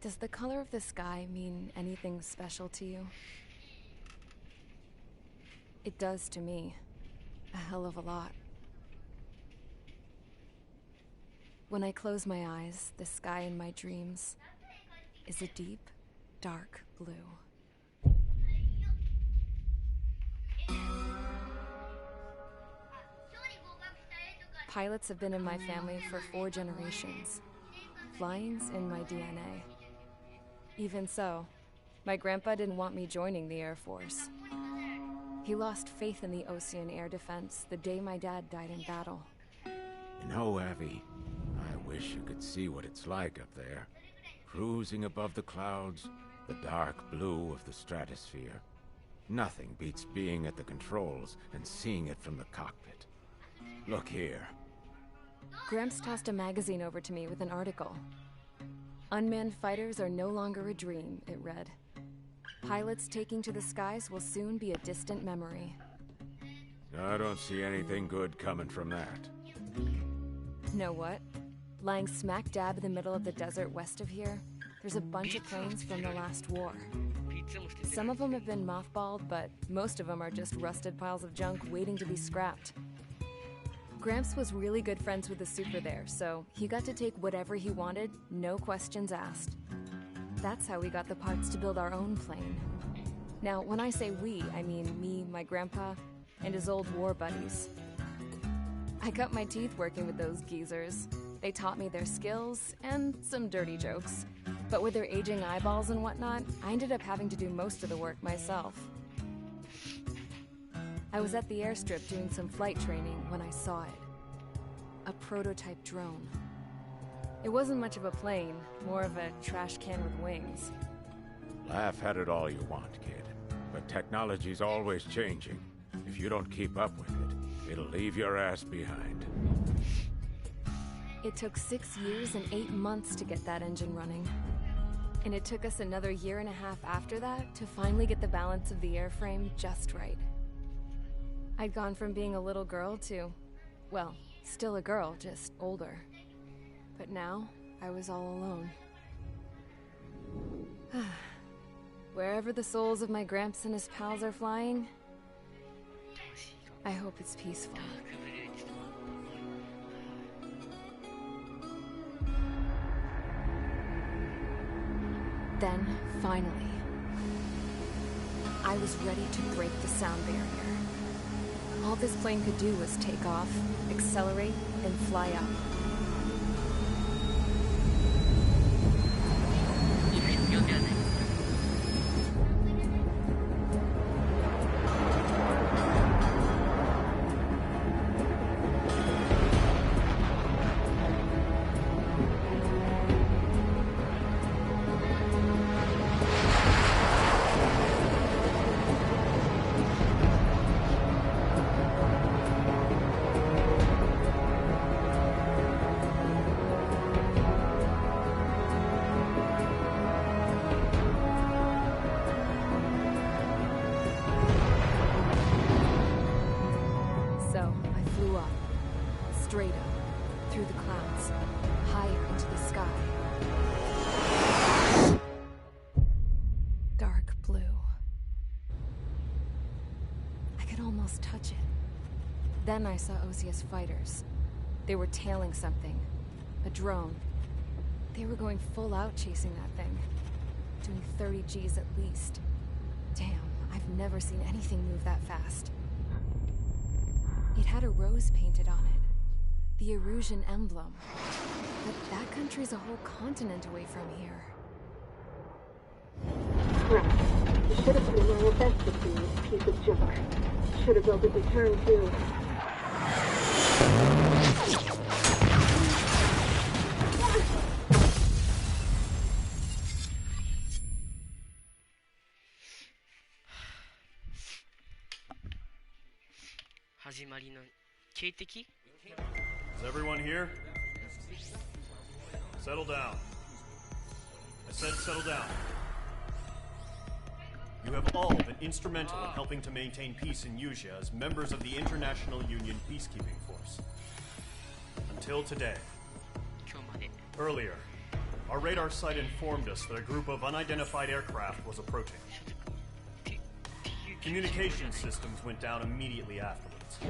Does the color of the sky mean anything special to you? It does to me. A hell of a lot. When I close my eyes, the sky in my dreams is a deep, dark blue. Pilots have been in my family for 4 generations. Flying's in my DNA. Even so, my grandpa didn't want me joining the Air Force. He lost faith in the Ocean Air Defense the day my dad died in battle. You know, Abby, I wish you could see what it's like up there. Cruising above the clouds, the dark blue of the stratosphere. Nothing beats being at the controls and seeing it from the cockpit. Look here. Gramps tossed a magazine over to me with an article. Unmanned fighters are no longer a dream, it read. Pilots taking to the skies will soon be a distant memory. I don't see anything good coming from that. Know what? Lying smack dab in the middle of the desert west of here, there's a bunch of planes from the last war. Some of them have been mothballed, but most of them are just rusted piles of junk waiting to be scrapped. Gramps was really good friends with the super there, so he got to take whatever he wanted, no questions asked. That's how we got the parts to build our own plane. Now, when I say we, I mean me, my grandpa, and his old war buddies. I cut my teeth working with those geezers. They taught me their skills and some dirty jokes. But with their aging eyeballs and whatnot, I ended up having to do most of the work myself. I was at the airstrip doing some flight training when I saw it. A prototype drone. It wasn't much of a plane, more of a trash can with wings. Laugh at it all you want, kid. But technology's always changing. If you don't keep up with it, it'll leave your ass behind. It took 6 years and 8 months to get that engine running. And it took us another 1.5 years after that to finally get the balance of the airframe just right. I'd gone from being a little girl to, well, still a girl, just older. But now, I was all alone. Wherever the souls of my Gramps and his pals are flying, I hope it's peaceful. Then, finally, I was ready to break the sound barrier. All this plane could do was take off, accelerate, and fly up. Straight up, through the clouds, higher into the sky. Dark blue. I could almost touch it. Then I saw Osia's fighters. They were tailing something. A drone. They were going full out chasing that thing. Doing 30 Gs at least. Damn, I've never seen anything move that fast. It had a rose painted on it. The Erusian emblem. But that country's a whole continent away from here. Right. You should have been my investment in this piece of junk. Should have built a return too. Is everyone here? Settle down. I said settle down. You have all been instrumental in helping to maintain peace in Yusia as members of the International Union Peacekeeping Force. Until today. Earlier, Our radar site informed us that a group of unidentified aircraft was approaching. Communication systems went down immediately afterwards.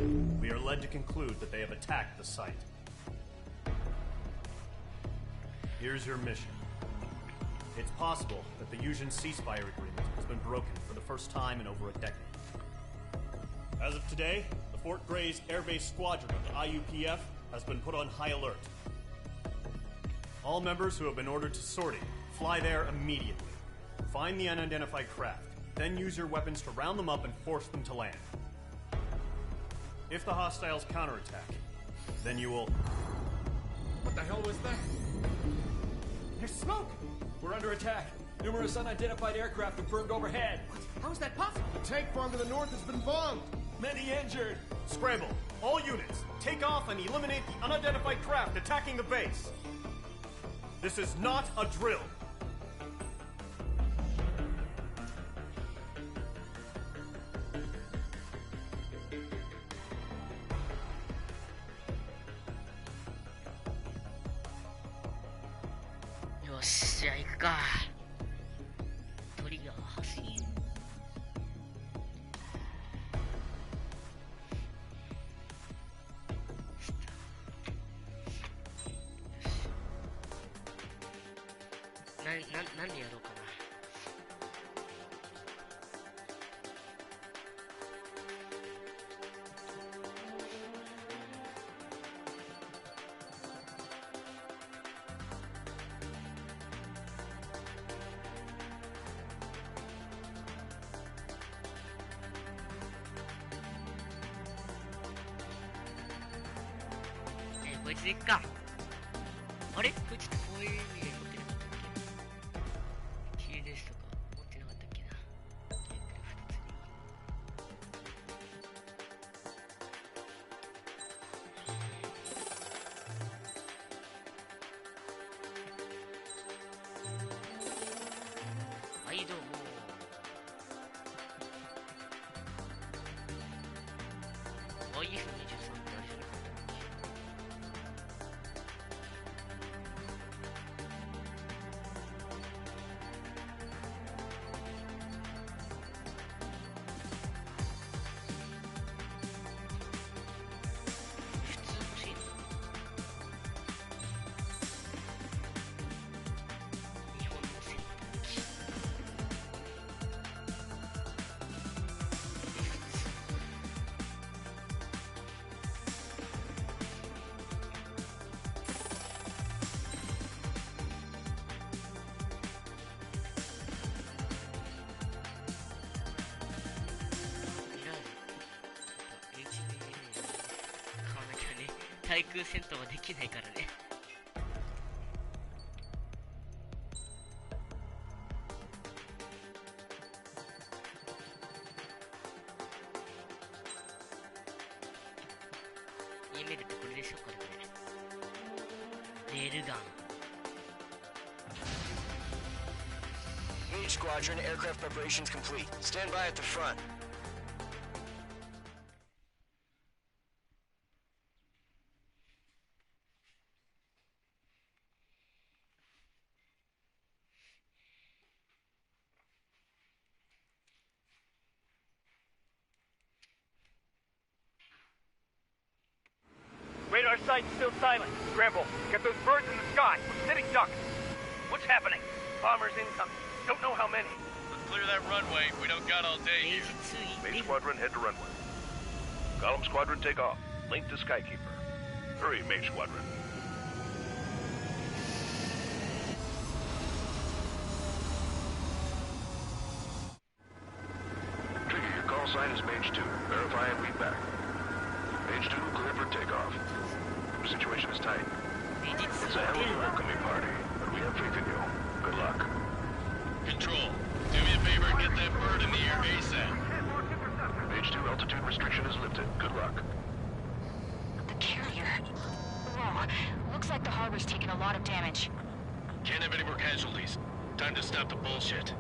We are led to conclude that they have attacked the site. Here's your mission. It's possible that the Yuuzhan ceasefire agreement has been broken for the first time in over a decade. As of today, the Fort Grays Air Base Squadron of the IUPF has been put on high alert. All members who have been ordered to sortie, fly there immediately. Find the unidentified craft, then use your weapons to round them up and force them to land. If the hostiles counterattack, then you will... What the hell was that? There's smoke! We're under attack. Numerous unidentified aircraft have burned overhead. What? How is that possible? The tank farm to the north has been bombed. Many injured. Scramble. All units, take off and eliminate the unidentified craft attacking the base. This is not a drill. Yoshi, じゃあ行くか。トリガー発信。何でやろうかな。こいつでいっか。あれこいつってこういう意味で持ってなかったっけ。キーですとか持ってなかったっけな。はいどうも。YF23 ってあれじゃなかったっけ。対空戦闘はできないからね。イメールってこれでしょうかね。レールガン。Mage Squadron, aircraft preparations complete. Stand by at the front. Radar site's still silent. Scramble. Get those birds in the sky. We're sitting ducks. What's happening? Bombers incoming. Don't know how many. Let's clear that runway. We don't got all day here. Mage Squadron, head to runway. Column Squadron, take off. Link to Skykeeper. Hurry, Mage Squadron. Trigger, your call sign is Mage 2. Verify and read back. Mage 2, clear for takeoff. The situation is tight. It's a hell of a welcoming party, but we have faith in you. Good luck. Control, do me a favor and get that bird in the air ASAP. Mage 2, altitude restriction is lifted. Good luck. The carrier. Whoa. Looks like the harbor's taken a lot of damage. Can't have any more casualties. Time to stop the bullshit.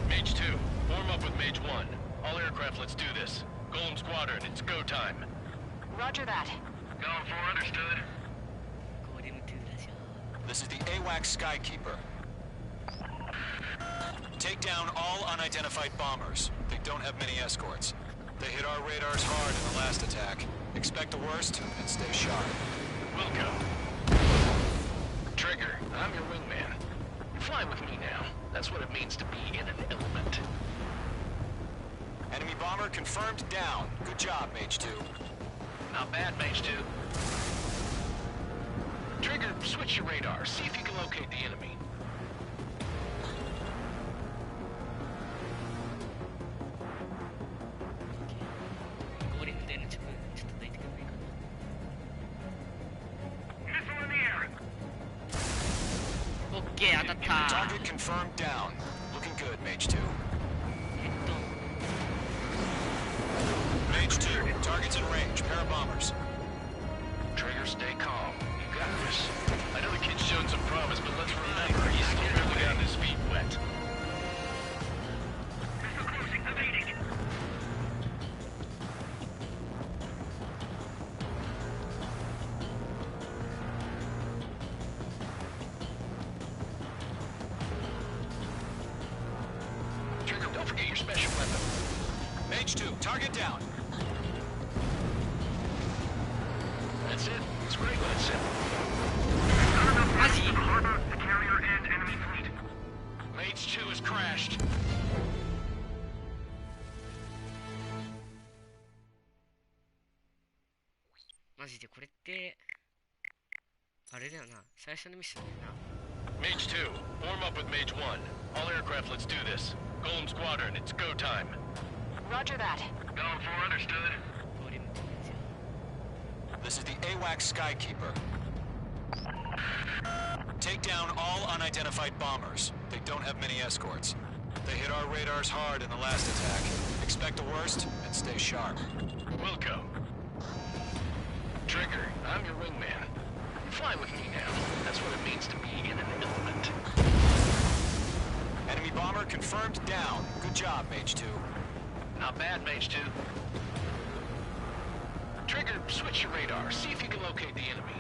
Mage 2, form up with Mage 1. All aircraft, let's do this. Golem Squadron, it's go time. Roger that. Golem 4, understood. This is the AWACS Skykeeper. Take down all unidentified bombers. They don't have many escorts. They hit our radars hard in the last attack. Expect the worst and stay sharp. Wilco. Trigger, I'm your wingman. Fly with me now. That's what it means to be in an element. Enemy bomber confirmed down. Good job, Mage 2. Not bad, Mage 2. Trigger, switch your radar. See if you can locate the enemy. Target confirmed down. Looking good, Mage 2. Mage 2, target's in range. Pair of bombers. Trigger, stay calm. You got this. I know the kid's shown some promise, but let's remember, he's still barely gotten his feet wet. Trigger, don't forget your special weapon. Mage 2, target down. That's it. It's great when it's simple. The carrier and enemy fleet. Mage 2 has crashed. マジでこれってあれだよな、最初のミッションだよな。 Mage 2, form up with Mage 1. All aircraft, let's do this. Golem Squadron, it's go time. Roger that. Going for understood. This is the AWACS Skykeeper. Take down all unidentified bombers. They don't have many escorts. They hit our radars hard in the last attack. Expect the worst and stay sharp. Wilco. Trigger, I'm your wingman. Fly with me now. That's what it means to be in an element. Enemy bomber confirmed down. Good job, Mage 2. Not bad, Mage 2. Trigger, switch your radar. See if you can locate the enemy.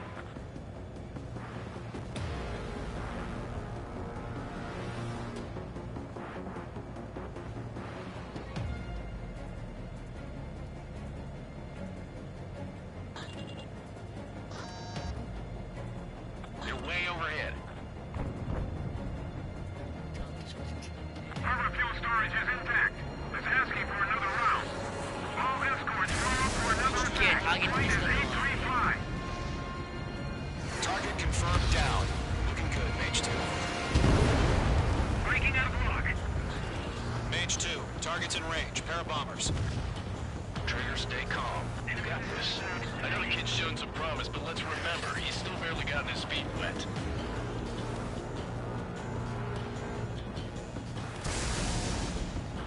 You're way overhead. Harbor fuel storage is intact. It's asking for another round. All escorts roll for another attack. Please 835. Target confirmed down. Looking good, Mage 2. Breaking out of lock. Mage 2, target's in range. Pair of bombers. Trigger, stay calm. You got this. I know the kid's shown some promise, but let's remember, he's still barely gotten his feet wet.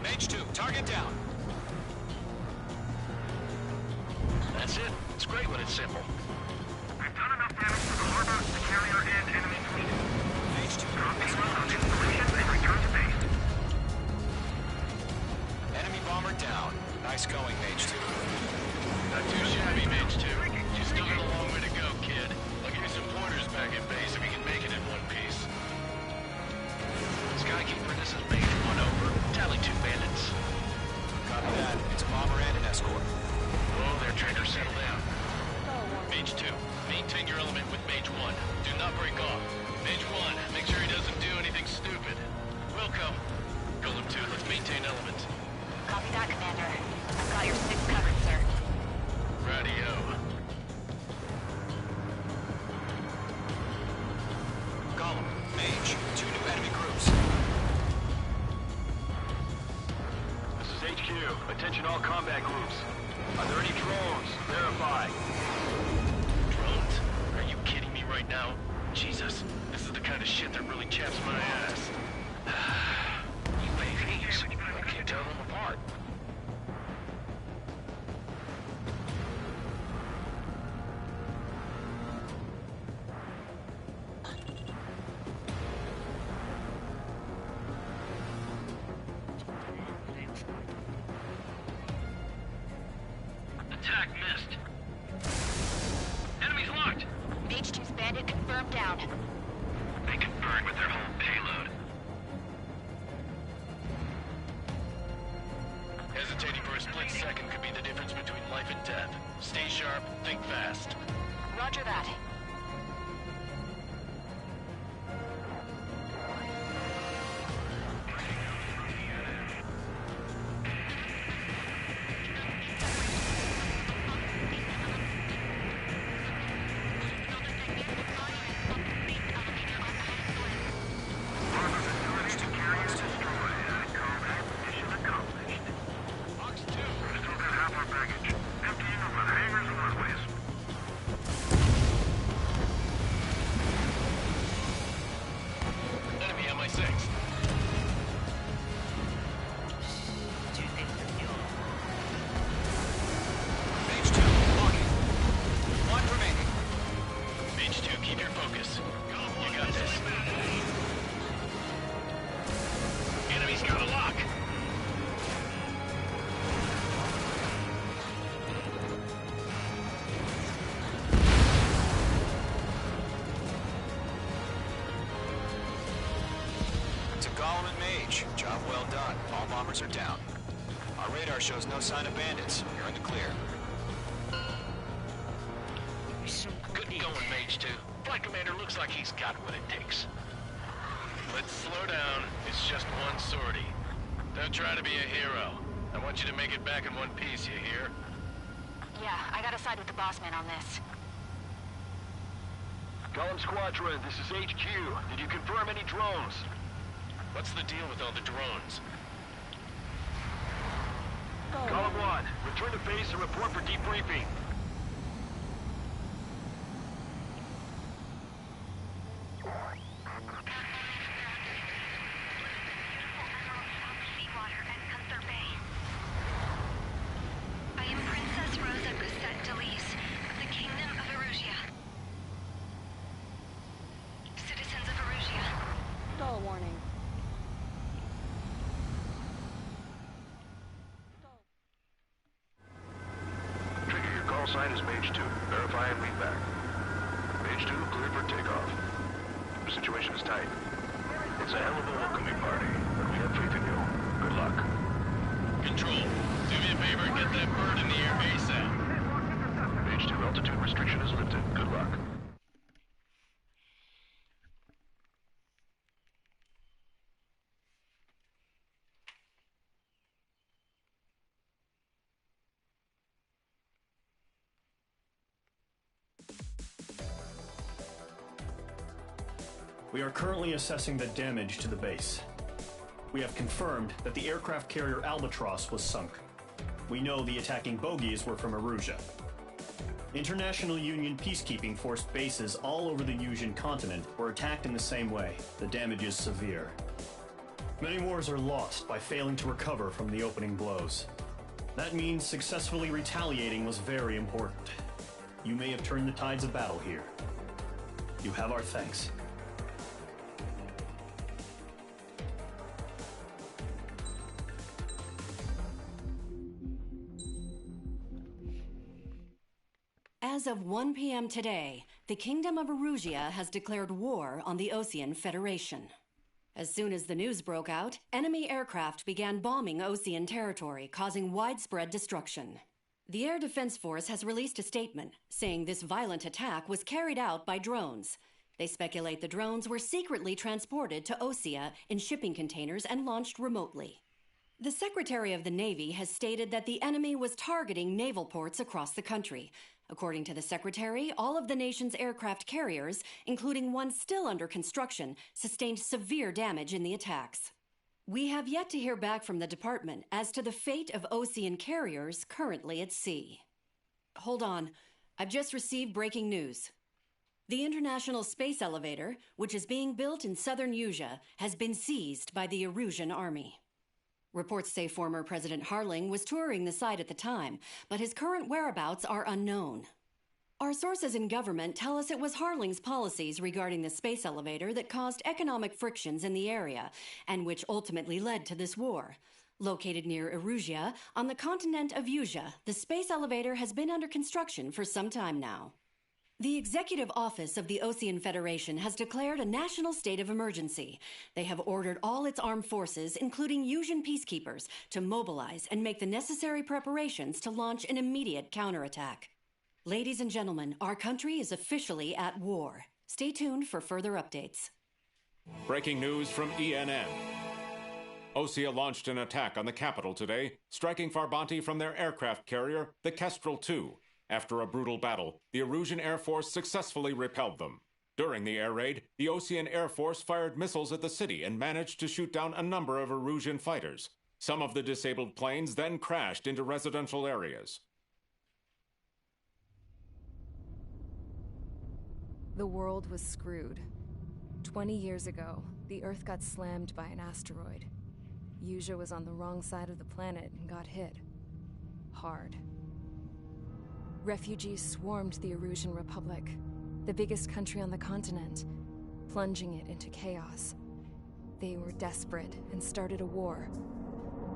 Mage 2, target down. That's it. It's great when it's simple. We've done enough damage to the harbor, the carrier, and enemy fleet. Mage 2, Drop these installations and return to base. enemy bomber down. Nice going, Mage 2. Not too shabby, Mage 2. You still got a long way to go, kid. I'll give you some pointers back at base if you can make it in one piece. Skykeeper, this is Mage 1 over. Tally 2 bandits. Copy that. It's a bomber and an escort. Oh, there, Trigger, settle down. Mage 2, maintain your element with Mage 1. Do not break off. Mage 1, make sure he doesn't do anything stupid. Wilco. Golem 2, let's maintain element. Copy that, Commander. I've got your 6 covered, sir. Radio. Column, Mage, 2 new enemy groups. This is HQ. Attention all combat groups. Are there any drones? Verify. Drones? Are you kidding me right now? Jesus, this is the kind of shit that really chaps my ass. UAVs? I can't tell them apart. Attack missed. Enemies locked. Mage 2's bandit confirmed down. interfering with their whole payload. Hesitating for a split second could be the difference between life and death. Stay sharp, think fast. Roger that. Job well done. All bombers are down. Our radar shows no sign of bandits. You're in the clear. Good going, Mage 2. Flight Commander looks like he's got what it takes. Let's slow down. It's just one sortie. Don't try to be a hero. I want you to make it back in one piece, you hear? Yeah, I gotta side with the boss man on this. Column Squadron, this is HQ. Did you confirm any drones? What's the deal with all the drones? Column 1, return to base and report for debriefing. I am Princess Rosa Gusset Delise of the Kingdom of Erusia. Citizens of Erusia. Stall warning. Call sign is Mage 2. Verify and read back. Mage 2, clear for takeoff. The situation is tight. It's a hell of a welcoming party, but we have faith in you. Good luck. Control, do me a favor and get that bird in the air ASAP. Mage 2, altitude restriction is lifted. Good luck. We are currently assessing the damage to the base. We have confirmed that the aircraft carrier Albatross was sunk. We know the attacking bogies were from Erusia. International Union peacekeeping force bases all over the Yusian continent were attacked in the same way. The damage is severe. Many wars are lost by failing to recover from the opening blows. That means successfully retaliating was very important. You may have turned the tides of battle here. You have our thanks. As of 1 p.m. today, the Kingdom of Erusia has declared war on the Osean Federation. As soon as the news broke out, enemy aircraft began bombing Osean territory, causing widespread destruction. The Air Defense Force has released a statement saying this violent attack was carried out by drones. They speculate the drones were secretly transported to Osea in shipping containers and launched remotely. The Secretary of the Navy has stated that the enemy was targeting naval ports across the country. According to the Secretary, all of the nation's aircraft carriers, including one still under construction, sustained severe damage in the attacks. We have yet to hear back from the department as to the fate of Osean carriers currently at sea. Hold on. I've just received breaking news. The International Space Elevator, which is being built in southern Yusia, has been seized by the Erusian Army. Reports say former President Harling was touring the site at the time, but his current whereabouts are unknown. Our sources in government tell us it was Harling's policies regarding the space elevator that caused economic frictions in the area, and which ultimately led to this war. Located near Erusia, on the continent of Yusia, the space elevator has been under construction for some time now. The Executive Office of the Ocean Federation has declared a national state of emergency. They have ordered all its armed forces, including Yuuzhan peacekeepers, to mobilize and make the necessary preparations to launch an immediate counterattack. Ladies and gentlemen, our country is officially at war. Stay tuned for further updates. Breaking news from ENN. Osea launched an attack on the capital today, striking Farbanti from their aircraft carrier, the Kestrel II. After a brutal battle, the Erusian Air Force successfully repelled them. During the air raid, the Ocean Air Force fired missiles at the city and managed to shoot down a number of Erusian fighters. Some of the disabled planes then crashed into residential areas. The world was screwed. 20 years ago, the Earth got slammed by an asteroid. Yuuzhan was on the wrong side of the planet and got hit. Hard. Refugees swarmed the Erusian Republic, the biggest country on the continent, plunging it into chaos. They were desperate and started a war,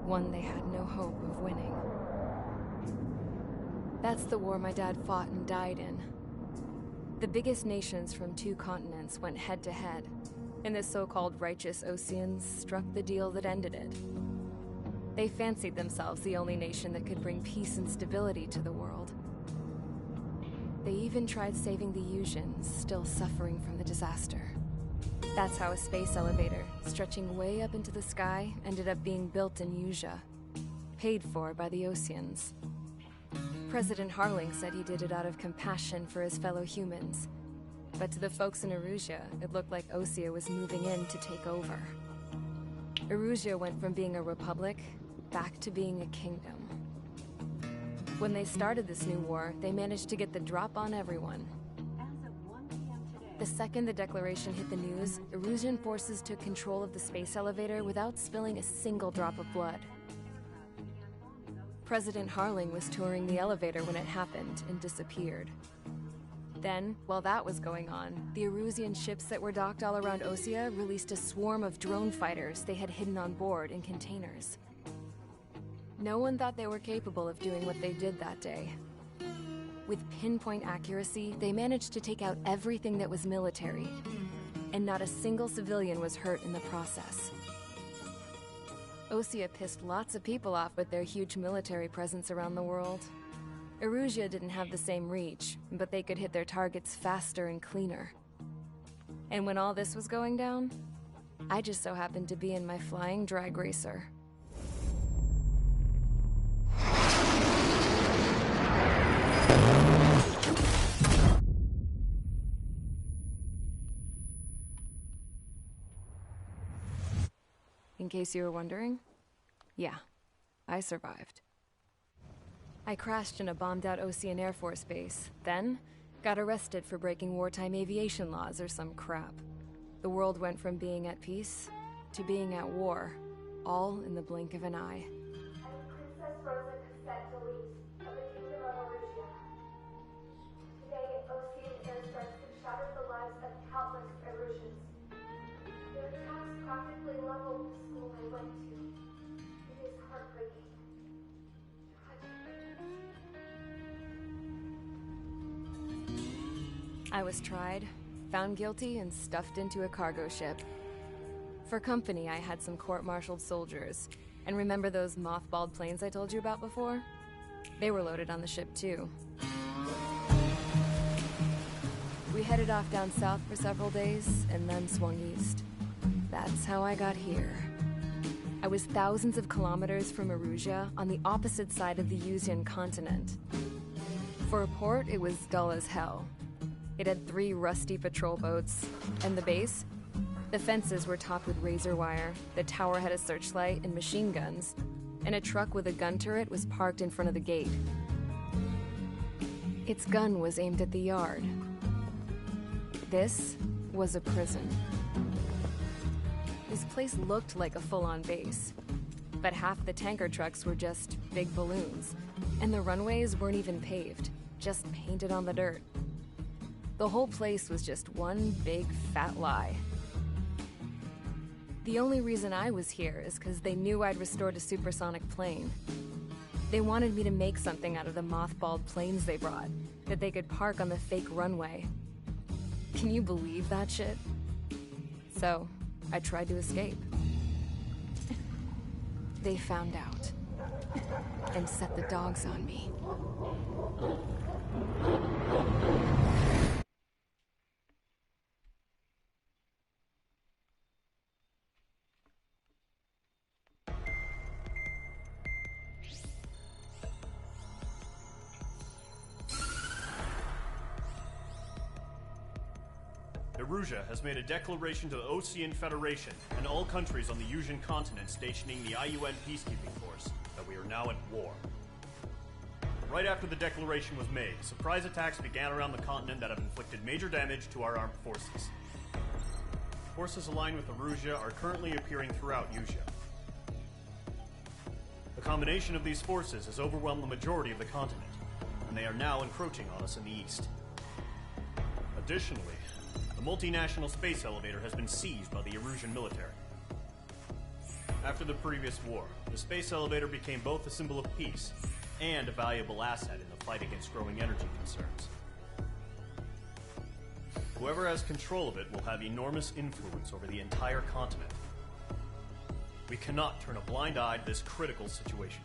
one they had no hope of winning. That's the war my dad fought and died in. The biggest nations from 2 continents went head-to-head, and the so-called righteous Oceans struck the deal that ended it. They fancied themselves the only nation that could bring peace and stability to the world. They even tried saving the Yuuzhan, still suffering from the disaster. That's how a space elevator, stretching way up into the sky, ended up being built in Yuuzhan, paid for by the Oceans. President Harling said he did it out of compassion for his fellow humans. But to the folks in Erusia, it looked like Osea was moving in to take over. Erusia went from being a republic back to being a kingdom. When they started this new war, they managed to get the drop on everyone. The second the declaration hit the news, Erusian forces took control of the space elevator without spilling a single drop of blood. President Harling was touring the elevator when it happened and disappeared. Then, while that was going on, the Erusian ships that were docked all around Osea released a swarm of drone fighters they had hidden on board in containers. No one thought they were capable of doing what they did that day. With pinpoint accuracy, they managed to take out everything that was military, and not a single civilian was hurt in the process. Osea pissed lots of people off with their huge military presence around the world. Erusia didn't have the same reach, but they could hit their targets faster and cleaner. And when all this was going down, I just so happened to be in my flying drag racer. In case you were wondering, yeah, I survived. I crashed in a bombed-out Ocean Air Force base, then got arrested for breaking wartime aviation laws or some crap. The world went from being at peace to being at war, all in the blink of an eye. Princess Rosa Cassette Delete of the Kingdom of Erusia. Today, Ocean airstrikes have shattered the lives of countless Erusians. Their attacks practically leveled the school I went to. It is heartbreaking. I was tried, found guilty, and stuffed into a cargo ship. For company, I had some court-martialed soldiers. And remember those mothballed planes I told you about before? They were loaded on the ship, too. We headed off down south for several days, and then swung east. That's how I got here. I was thousands of kilometers from Erusia, on the opposite side of the Yuuzhan continent. For a port, it was dull as hell. It had 3 rusty patrol boats, and the base? The fences were topped with razor wire, the tower had a searchlight and machine guns, and a truck with a gun turret was parked in front of the gate. Its gun was aimed at the yard. This was a prison. This place looked like a full-on base, but half the tanker trucks were just big balloons, and the runways weren't even paved, just painted on the dirt. The whole place was just one big fat lie. The only reason I was here is because they knew I'd restored a supersonic plane. They wanted me to make something out of the mothballed planes they brought, that they could park on the fake runway. Can you believe that shit? So, I tried to escape. They found out, and set the dogs on me. Erusia has made a declaration to the Ocean Federation and all countries on the Yusian continent stationing the IUN peacekeeping force that we are now at war. Right after the declaration was made, surprise attacks began around the continent that have inflicted major damage to our armed forces. Forces aligned with Erusia are currently appearing throughout Yusia. The combination of these forces has overwhelmed the majority of the continent, and they are now encroaching on us in the east. Additionally, the multinational space elevator has been seized by the Erusian military. After the previous war, the space elevator became both a symbol of peace and a valuable asset in the fight against growing energy concerns. Whoever has control of it will have enormous influence over the entire continent. We cannot turn a blind eye to this critical situation.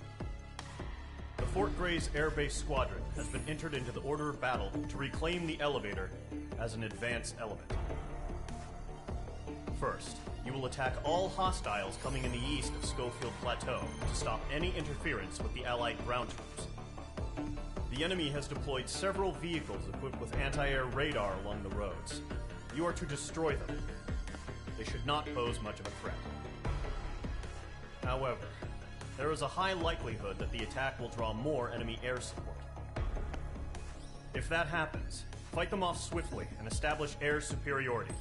The Fort Gray's Air Base Squadron has been entered into the order of battle to reclaim the elevator as an advance element. First, you will attack all hostiles coming in the east of Schofield Plateau to stop any interference with the Allied ground troops. The enemy has deployed several vehicles equipped with anti-air radar along the roads. You are to destroy them. They should not pose much of a threat. However, there is a high likelihood that the attack will draw more enemy air support. If that happens, fight them off swiftly and establish air superiority.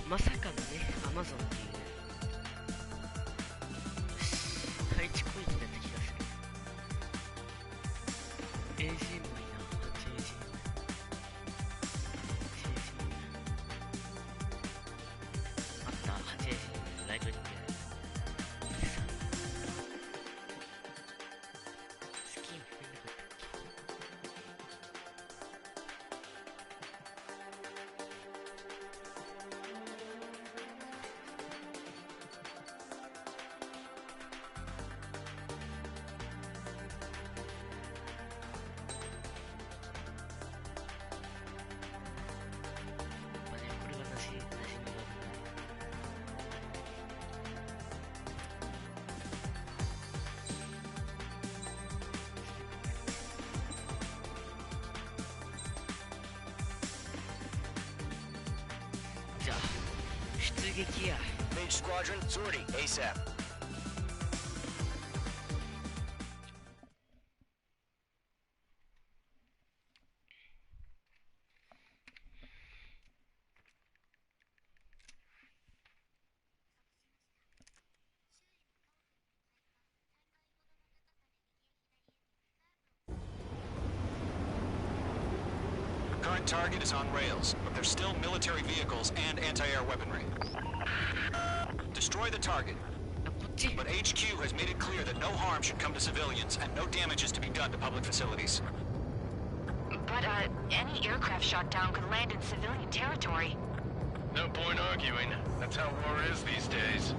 まさかのね、アマゾンっていう配置コインだった気がする。AG もいいな、8AG。あった、8AG、ライトニング。スキン増えなかったっけ。撃や。 Mage Squadron, sortie, ASAP. Current target is on rails, but there's still military vehicles and anti-air weaponry. Destroy the target. But HQ has made it clear that no harm should come to civilians and no damage is to be done to public facilities. But, any aircraft shot down could land in civilian territory. No point arguing. That's how war is these days.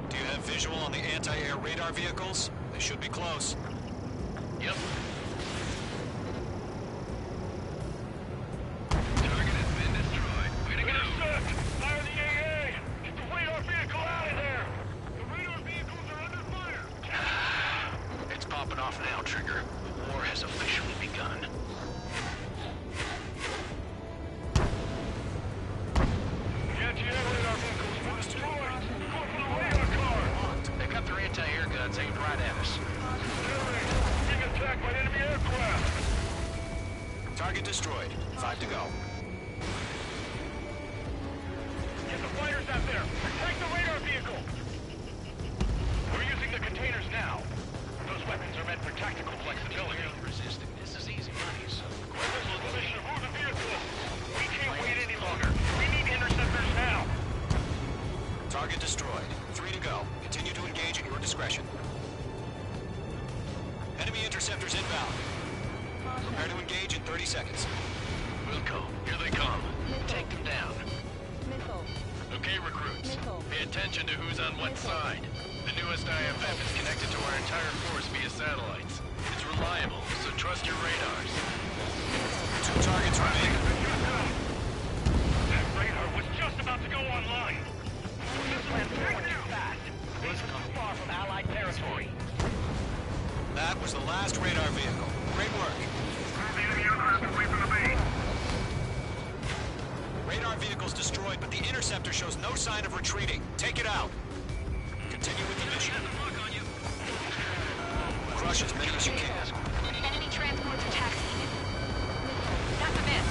Do you have visual on the anti-air radar vehicles? They should be close. Yep. Now, Trigger. The war has officially begun. They got their anti-air guns aimed right at us. Being attacked by enemy aircraft! Target destroyed. 5 to go. Get the fighters out there! Take the radar vehicle! We're using the containers now. Those weapons are meant for tactical flexibility. Resisting. This is easy money, so... Commissioner, move the vehicle! We can't wait any longer. We need interceptors now! Target destroyed. 3 to go. Continue to engage at your discretion. Enemy interceptors inbound. Prepare to engage in 30 seconds. Wilco, here they come. Take them down. Okay, recruits. Pay attention to who's on what side. The newest IFF is connected to our entire force via satellites. It's reliable, so trust your radars. 2 targets remaining. That radar was just about to go online. This land's going too fast. This is too far from Allied territory. That was the last radar vehicle. Great work. The enemy aircraft away from the base. Radar vehicle's destroyed, but the interceptor shows no sign of retreating. Take it out. Continue with the mission. Crush as many as you can. Enemy transports are taxiing. Not to miss.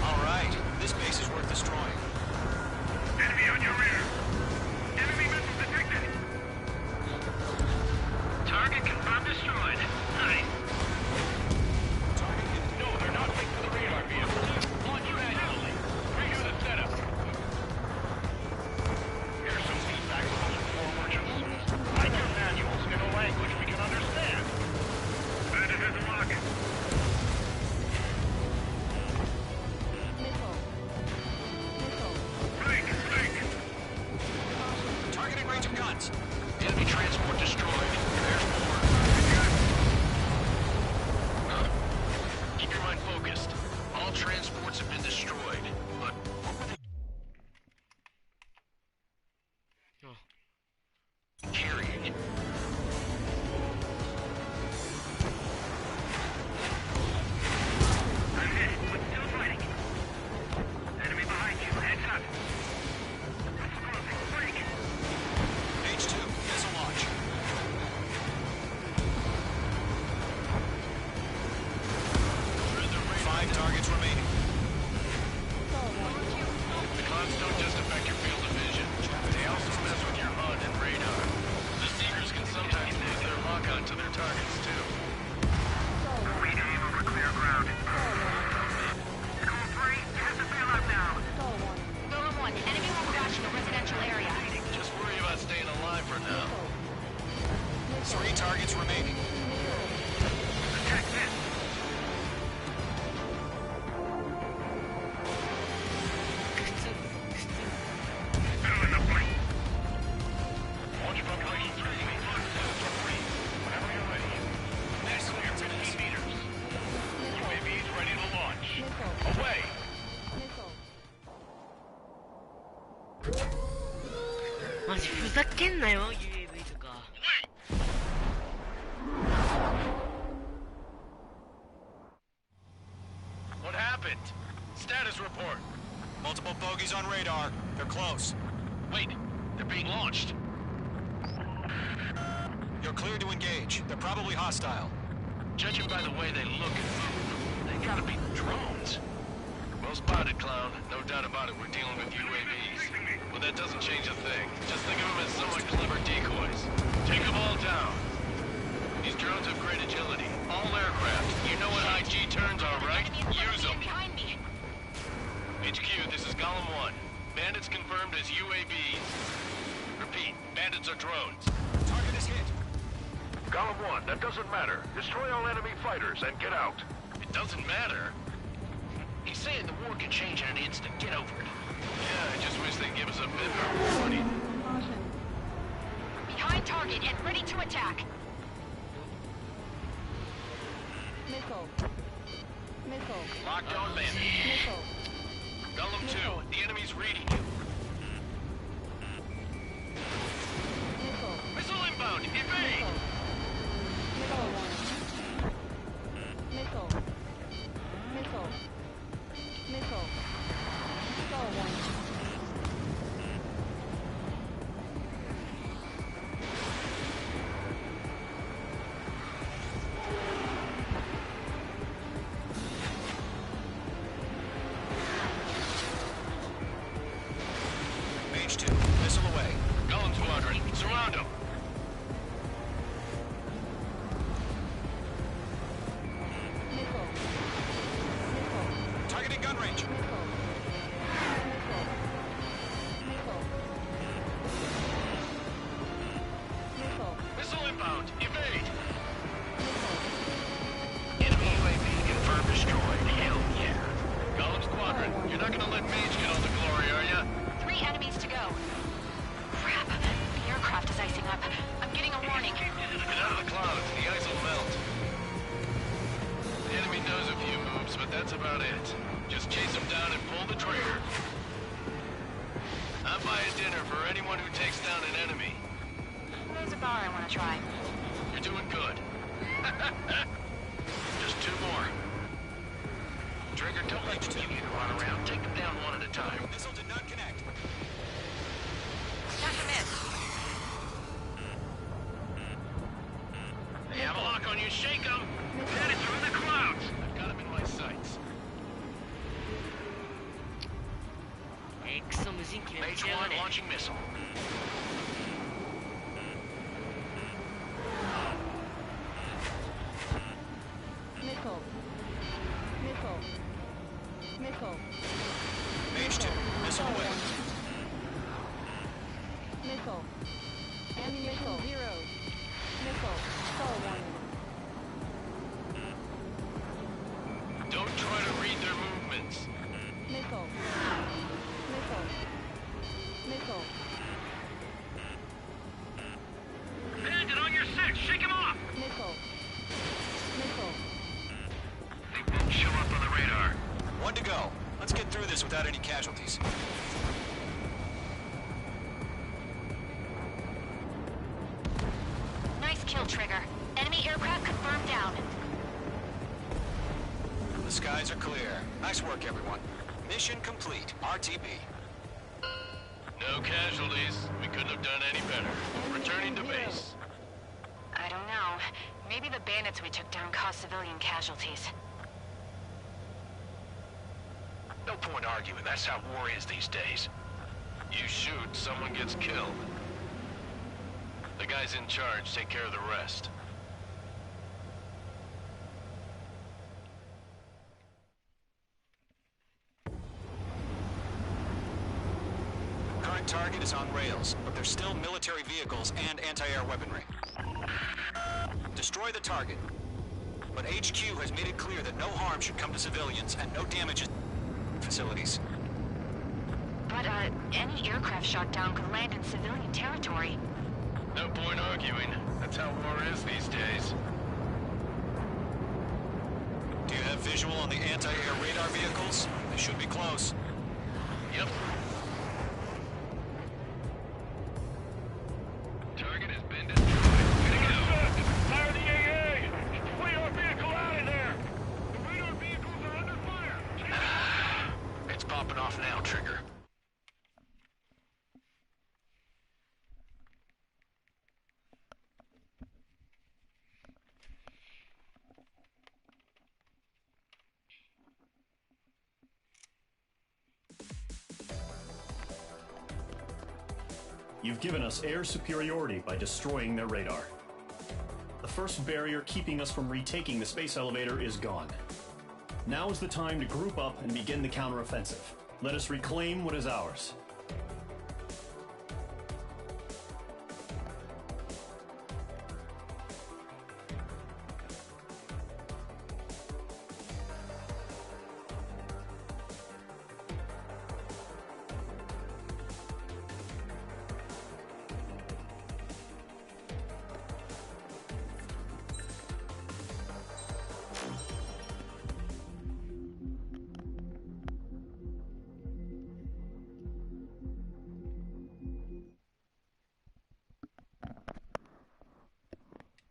All right. This base is worth destroying. Enemy on your rear. Enemy missile detected. Target confirmed destroyed. Nice. No, they're not linked to the radar vehicle. Launch manually. Redo the setup. Here's some feedback from the four merchants. Write your manuals in a language we can understand. Bandit has a rocket. Targeting range of guns. Enemy transport destroyed. There's more. Keep your mind focused. All transports have been destroyed, but what were they carrying? I'm hit, but still fighting. Enemy behind you. Heads up. Crossing. Break. H2, missile launch. Five targets remaining. The clouds don't just affect your field of vision. They also mess with your HUD and radar. The Seekers can sometimes lose their lock-on to their targets, too. We aim over clear ground. School 3, has the bailout now. Golem 1, enemy will crash in the residential area. Just worry about staying alive for now. 3 targets remaining. Attack this. Still in the fight. Launch population 3, whenever you're ready. Next clear 15 meters. UAVs ready to launch. Away. マジふざけんなよ UAV とか。 What happened? Status report. Multiple bogeys on radar. They're close. Wait, they're being launched. You're cleared to engage. They're probably hostile. Judging by the way they look and move, they gotta be drones. Well spotted, clown. No doubt about it, we're dealing with UAVs. But that doesn't change a thing. Just think of them as somewhat clever decoys. Take them all down. These drones have great agility. All aircraft. You know what IG turns are, right? Use them. HQ, this is Golem 1. Bandits confirmed as UAVs. Repeat, bandits are drones. Target is hit. Golem 1, that doesn't matter. Destroy all enemy fighters and get out. It doesn't matter? He's saying the war can change in an instant. Get over it. Yeah, I just wish they'd give us a bit more warning. Behind target and ready to attack. Missile. Missile. Locked on bandit. Missile. Golem 2, the enemy's reading you. Missile. Missile inbound, evade! Missile 1. Missile. Missile. Missile. Missile 1. Mage 2, missile away. Golem Squadron, surround them! Missile. Missile. Targeting gun range. Missile. Missile. Missile. Missile. Missile inbound, evade! Missile. Enemy UAV confirmed destroyed. Hell yeah. Golem Squadron, you're not gonna let Mage get all the glory, are ya? 3 enemies to go. Crap. The aircraft is icing up. I'm getting a warning. Get out of the clouds, the ice will melt. The enemy knows a few moves, but that's about it. Just chase them down and pull the trigger. I'm buying dinner for anyone who takes down an enemy. There's a bar I want to try. You're doing good. Just 2 more. Trigger, don't let the unit run around. Take them down one at a time. Missile did not connect. That's a miss. They have a lock on you. Shake them. Get it through the clouds. I've got them in my sights. Mage 1 launching missile. Missile. Missile. Missile. Mage 2, missile away. Missile. Ammunition 0. Missile. Skull warning. Don't try to read their movements. Missile. Missile. Missile. Bandit on your 6. Shake him off. Missile. Missile. They won't show up on the radar. 1 to go. Let's get through this without any casualties. Nice kill, Trigger. Enemy aircraft confirmed down. The skies are clear. Nice work, everyone. Mission complete. RTB. No casualties. We couldn't have done any better. Returning to base. I don't know. Maybe the bandits we took down caused civilian casualties. No point arguing. That's how war is these days. You shoot, someone gets killed. The guys in charge take care of the rest. Current target is on rails, but there's still military vehicles and anti-air weaponry. Destroy the target. But HQ has made it clear that no harm should come to civilians and no damage to facilities. But, any aircraft shot down could land in civilian territory. No point arguing. That's how war is these days. Do you have visual on the anti-air radar vehicles? They should be close. Yep. Target has been destroyed. Gonna go. Fire the AA! Radar vehicle out of there! The radar vehicles are under fire! It's popping off now, Trigger. You've given us air superiority by destroying their radar. The first barrier keeping us from retaking the space elevator is gone. Now is the time to group up and begin the counteroffensive. Let us reclaim what is ours.